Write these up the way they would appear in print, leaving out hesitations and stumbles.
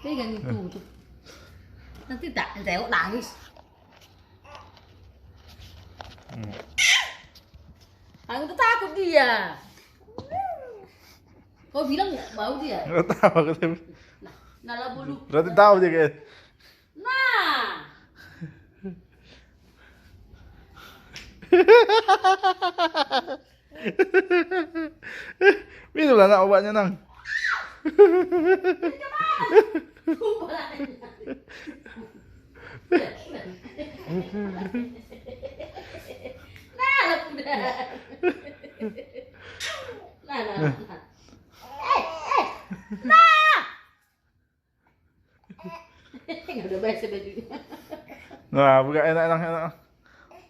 Pegang itu tuh. Nanti tak tengok nangis. Aku tuh takut dia. Kau bilang nggak bau dia? Nggak tahu aku tuh. Nah lah bulu. Berarti tahu dia guys. Nah. Minum lah nak obatnya nang. Nah lah udah. Nah. Nah. Nggak udah basah bajunya. Nah, buka enak.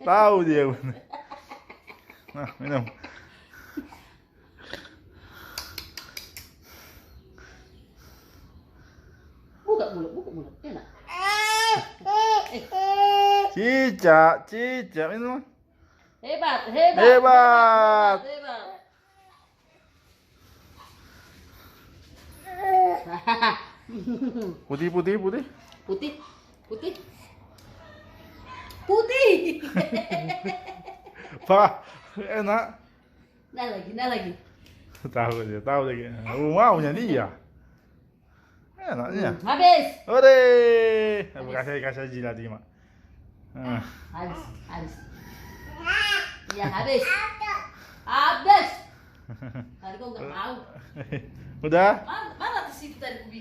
Tahu dia. Nah, minum. Buka mulut, enak. Cicak, minum. Hebat. Putih. Putih. Pak, enak. Nah lagi. Tahu dia. Maunya dia. Enaknya. Habis. Ore. Kasih jilat dia, Mak. Habis. Ya habis. Tadi kau nggak mau. Udah? Mana di situ tadi aku bikin?